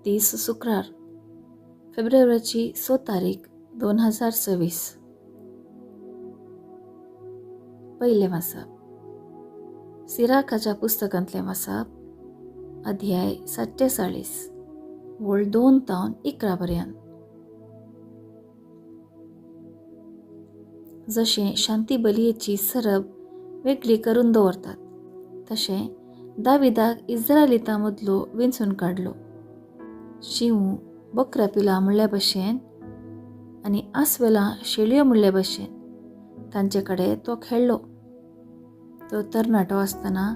30 शुक्रार फेब्रुवारीची 6 तारीख 2026. पहिले वाचप सिराकाच्या पुस्तकांतले वाचप अध्याय 47 वळ 2 तावन 11 पर्यंत. जशें शांती बलयेची सरब वेगळी करून दवरतात, तशें दाविदाक इस्रायलितां मदलो वेंचून काडलो. शिव बकरा पिला म्हणले भशेन आनी आस्वेलां शेळयो म्हणले भशेन तांचे कडेन तो खेळ्ळो. तो तरणाटो आसतना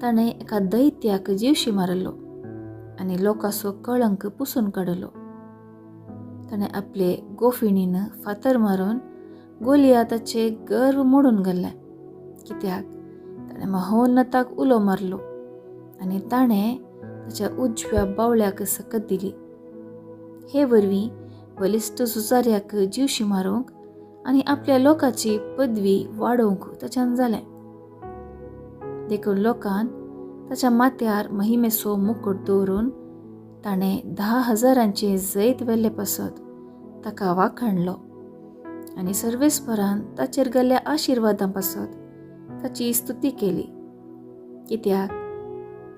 ताणें एका दैत्याक जीवशी मारलो आनी लोकांचो कळंक पुसून काडलो. ताणें आपले गोफिणीन फातर मारून गोलियाताचे गर्व मोडून घाल्ले, कित्याक ताणें महोन्नताक उलो मारलो आनी ताणें ताच्या उजव्या बावळ्याक सकत दिली. हे वरवीं बलिश्ट झुजाऱ्याक जीवशी मारूंक आनी आपल्या लोकाची पदवी वाडोवंक ताच्यान जालें. देखून लोकान ताच्या माथ्यार महिमेचो मुकुट दवरून ताणें 10,000 जैत वेल्ले पासत ताका वाखाणलो आनी सर्वेस्परान ताचेर घाल्ल्या आशिर्वादां पासत ताची स्तुती केली, कित्याक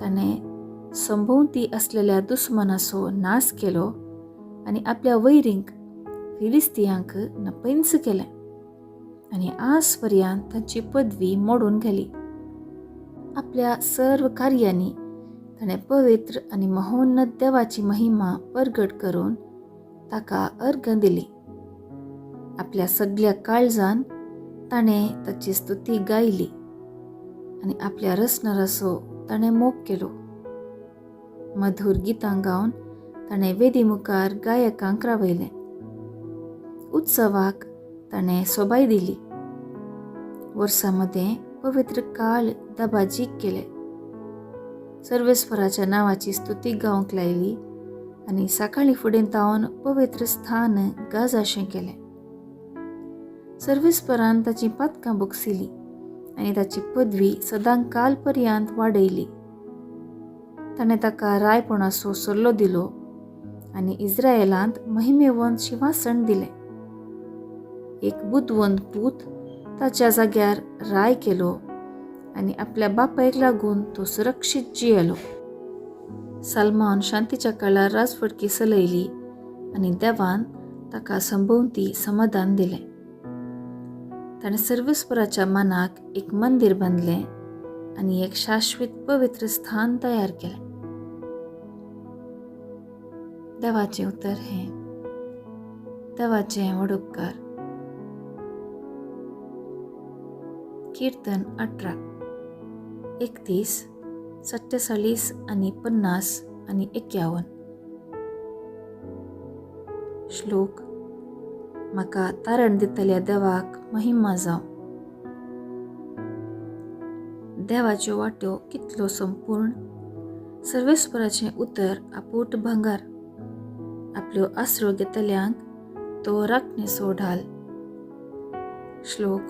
ताणें संभोवती असलेल्या दुस्मनाचो नाश केलो आनी आपल्या वैरींक फिलिस्तियांक नपैंच केलें आनी आज पर्यंत तांची पदवी मोडून घाली. आपल्या सर्व कार्यांनी ताणें पवित्र आनी महोन्नत देवाची महिमा परगट करून ताका अर्घ दिली. आपल्या सगळ्या काळजान ताणें ताची स्तुती गायली आनी आपल्या रसनराचो ताणें मोग केलो. मधुर गितां गावन ताणें वेदी मुखार गायकांक रावयलें. उत्सवाक ताणें सोबाय दिली. वर्सां मदें पवित्र काळ दबाजीक केले. सर्वेस्पराच्या नांवाची स्तुती गावंक लायली आनी सकाळीं फुडें तावन पवित्र स्थान गाजाशें केलें. सर्वेस्परान ताची पातकां बुगसिली आनी ताची पदवी सदांकाल पर्यंत वाडयली. ताणें ताका रायपणाचो सल्लो दिलो आनी इस्रायेलांत महिमेवंत शिंवासन दिलें. एक बुदवंत पूत ताच्या जाग्यार राय केलो आनी आपल्या बापायक लागून तो सुरक्षीत जियेलो. सलमान शांतीच्या काळार राजफडकी चलयली आनी देवान ताका संभोवती समाधान दिलें. ताणें सर्वेस्पराच्या मनाक एक मंदिर बांदलें आनी एक शाश्वत पवित्र स्थान तयार केलें. देवाचें उतर हें. देवाचें व्हड उपकार. कीर्तन 18, 31, 47 आनी 50 आनी 51. श्लोक. म्हाका तारण दितल्या देवाक महिमा जावं. देवाच्यो वाट्यो कितलो संपूर्ण. सर्वेस्पराचें उतर आपूट भांगार. आपल्यो आसरो घेतल्यांक तो राखणेचो ढाल. श्लोक.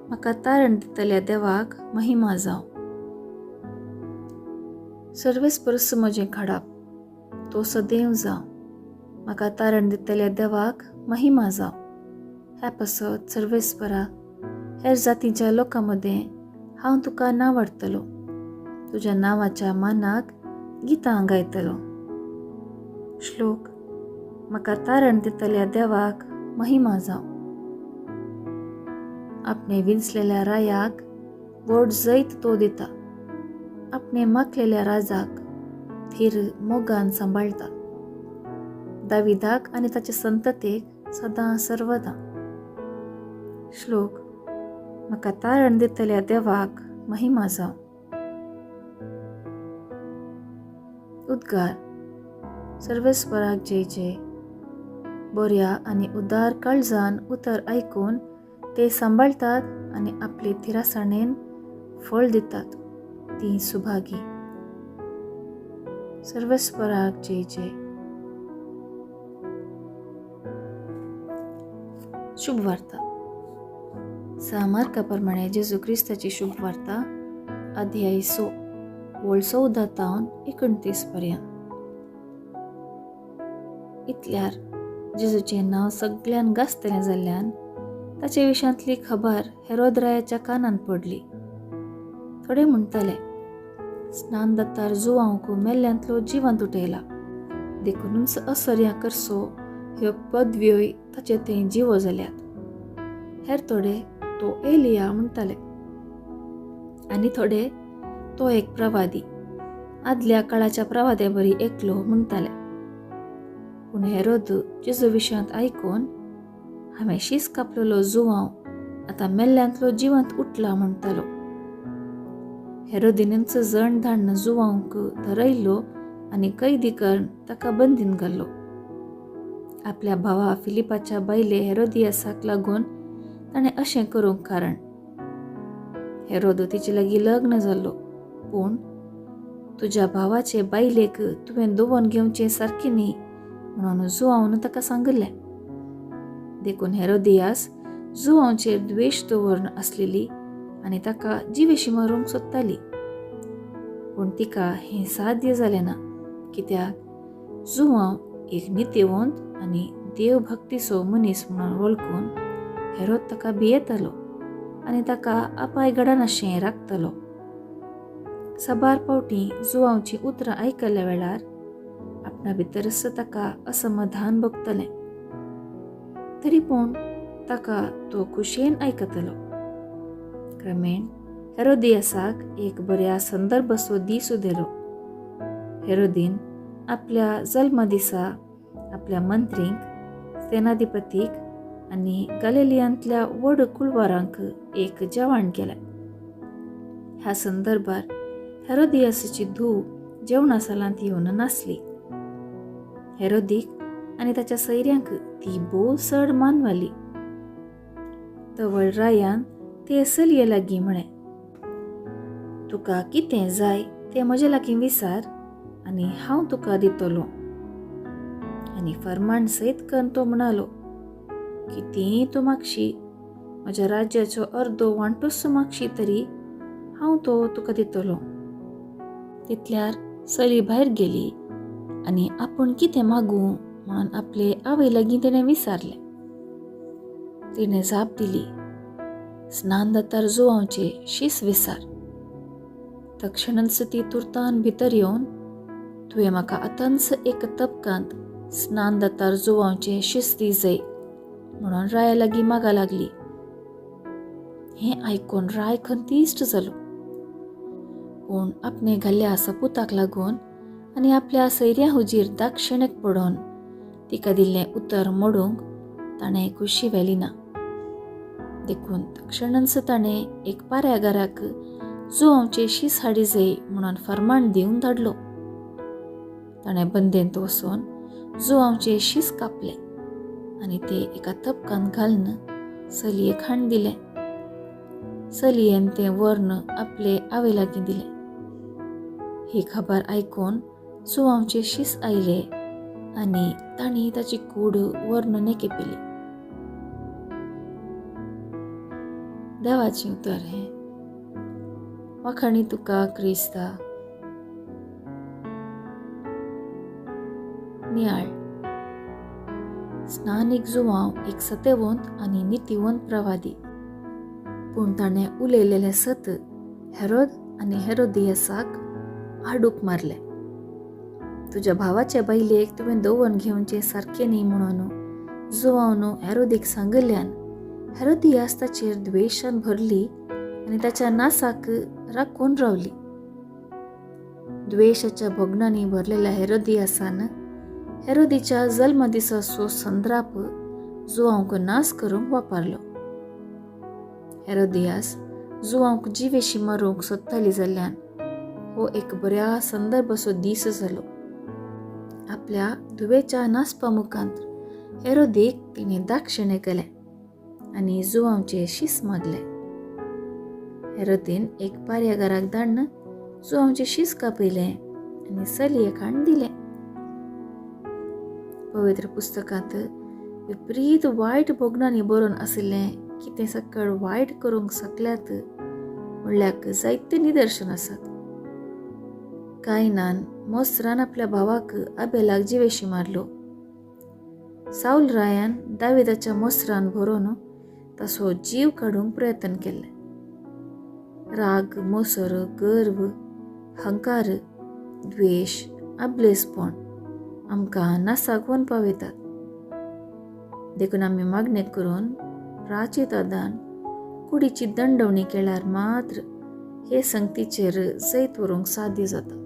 म्हाका तारण दितल्या देवाक महिमा जावं. सर्वेस्पर म्हजें खाडाप, तो सदैव जावं. म्हाका तारण दितल्या देवाक महिमा जावं. हे पासत सर्वेस्परा, हेर जातीच्या लोकां मदें हांव तुका नांवाडटलो. तुज्या नांवाच्या मानाक गितां गायतलो. श्लोक. म्हाका तारण दितल्या देवाक महिमा जावं. आपणे विंचलेल्या रायाक व्हड जैत तो दिता. आपणे माखलेल्या राजाक थीर मोगान सांबाळटा. दाविदाक आनी ताच्या संततेक सदां सर्वदा. श्लोक. म्हाका तारण दितल्या देवाक महिमा जावं. उद्गार. सर्वेस्पराक जय जय. बऱ्या आनी उदार काळजान उतर आयकून ते सांबाळतात आनी आपले थिरासणेन फळ दितात, ती सुभागी. सर्वेस्पराक जय जय. शुभ वार्ता. मार्का जेजू क्रिस्ताची शुभ वार्ता अध्याय 6 वळ 14 तावन 29 पर्यंत. इतल्यार जेजूचें नांव सगळ्यान गाजतलें जाल्ल्यान ताचे विशयांतली खबर हेरोदरायाच्या कानान पडली. थोडे म्हणटाले, स्नान दत्तार जुवांवक मेल्ल्यांतलो जिवंत उठयला. देखूनच असर्या करसो ह्यो पदव्योय ताचे थंय जिवो जाल्यात. हेर थोडे तो एलिया म्हणटाले, आनी थोडे तो एक प्रवादी, आदल्या काळाच्या प्रवाद्या बरी एकलो म्हणटाले. पूण हेरोद जेजू विशयांत आयकून हांवें शीस कापलेलो जुवांव आतां मेल्ल्यांतलो जिवंत उठला म्हणटालो. हेरोदिनांचो जण धाडन जुवांवक धरयल्लो आनी कैदी करून ताका बंदीन घाल्लो. आपल्या भावा फिलिपाच्या बायले हेरोदियासाक लागून ताणें अशें करूंक कारण. हेरोद तिचे लागीं लग्न जाल्लो, पूण तुज्या भावाचे बायलेक तुवें दोवोन घेवचें सारकें न्ही म्हणून जुवांवन ताका सांगलें. देखून हेरोदियास जुवांवचेर द्वेश दवरून आसलेली आनी ताका जिवेशी मारूंक सोदताली. पूण तिका हें साध्य जालें ना, कित्याक जुवांव एक नितीवंत आनी देवभक्तीचो मनीस म्हणून वळखून हेरोद ताका भियेतालो आनी ताका आपाय घडनाशें राखतालो. साबार फावटी जुवांवची उतरां आयकल्ल्या वेळार आपणा भितरच ताका असमाधान भोगतलें. तरी पूण ताका तो खुशेन आयकतलो. क्रमेण हेरोदियासाक एक बऱ्या संदर्भाचो दीस उदेलो. हेरोदीन आपल्या जल्मा दिसा आपल्या मंत्रींक, सेनाधिपतीक आनी गलिलियांतल्या व्हड कुळवारांक एक जेवण केलें. ह्या संदर्भार हेरोदियासाची धूव जेवणा सालांत येवन नासली. हेरोदीक आनी ताच्या सैऱ्यांक ती भोव चड मानवाली. तवळ रायान ते चलये लागीं म्हळें, तुका कितें जाय तें म्हजे लागीं विचार आनी हांव तुका दितलो. आनी फर्माण सयत करून तो म्हणालो, कितेंय तूं मागशी, म्हज्या राज्याचो अर्दो वांटोच मागशी तरी हांव तो तुका दितलो. तितल्यार चली भायर गेली आनी आपूण कितें मागूं म्हणून आपले आवय लागीं तिणें विचारलें. तिणें जाप दिली, स्नान दत्तार जुवांवचे शीस विचार. तक्षणच ती तुर्तान भितर येवन, तुवें म्हाका आतांच एक तपकांत स्नान दत्तार जुवांवचे शीस दी जाय म्हणून राया लागीं मागा लागली. हें आयकून राय खंतिश्ट जालो. पूण आपणे घाल्ल्या सपुताक लागून आनी आपल्या सैऱ्या हुजीर दाक्षिणेक पडोवन तिका दिल्लें उतर मोडूंक ताणें खुशी व्हेली ना. देखून तक्षणच ताणें एक पाऱ्यागाराक जुवांवचे शीस हाडी जाय म्हणून फर्माण दिवन धाडलो. ताणें बंदेंत वचून जुवांवचे शीस कापले आनी ते एका तपकांत घालन चलयेक हाड दिलें. चलयेन तें व्हरून आपले आवय लागीं दिलें. ही खबर आयकून जुवांवचे शीस आयले आनी तांणी ताची कूड व्हरून नेके पेली. देवाचें उतर हें. वाखाणी तुका क्रिस्ता. नियाळ. स्नानीक जुवांव एक सत्यवंत आनी नितीवंत प्रवादी. पूण ताणें उलयलेलें सत हेरोद आनी हेरोदियासाक आडूक मारलें. तुज्या भावाचे बायलेक तुवें दोवोन घेवचें सारकें न्ही म्हणून जुवांवन हेरोदीक सांगल्यान हेरोदियास ताचेर द्वेशान भरली आनी ताच्या नासाक राखून रावली. द्वेशाच्या भोगणांनी भरलेल्या हेरोदियासान हेरोदीच्या जल्म दिसाचो संद्राप जुवांवक नास करूंक वापरलो. हेरोदियास जुवांवक जिवेशी मारूंक सोदताली जाल्ल्यान हो एक बऱ्या संदर्भाचो दीस जालो. आपल्या धुवेच्या नासपा मुखांत हेरोदीक तिणें दाक्षिणे केलें आनी जुवांवचे शीस मागले. हेरोदीन एक पाऱ्यागाराक धाडन जुवांवचे शीस कापयलें आनी चलयेक हाड दिलें. पवित्र पुस्तकांत विपरीत वायट भोगणांनी बरोवन आशिल्लें कितें सकळ वायट करूंक शकल्यात म्हणल्यार जायते निदर्शन आसात. कायनान मोसरान आपल्या भावाक आबेलाक जिवेशी मारलो साऊल रायान दाविदाच्या मोसरान भरोवन ताचो जीव काडूंक प्रयत्न केले. राग, मोसर, गर्व, हंकार, द्वेष, आबलेसपण आमकां नासाक वनपा वयतात. देखून आमी मागणे करून प्राचितादान कुडीची दंडवणी केल्यार मात्र हे संगतीचेर जैत व्हरूंक साध्य जाता.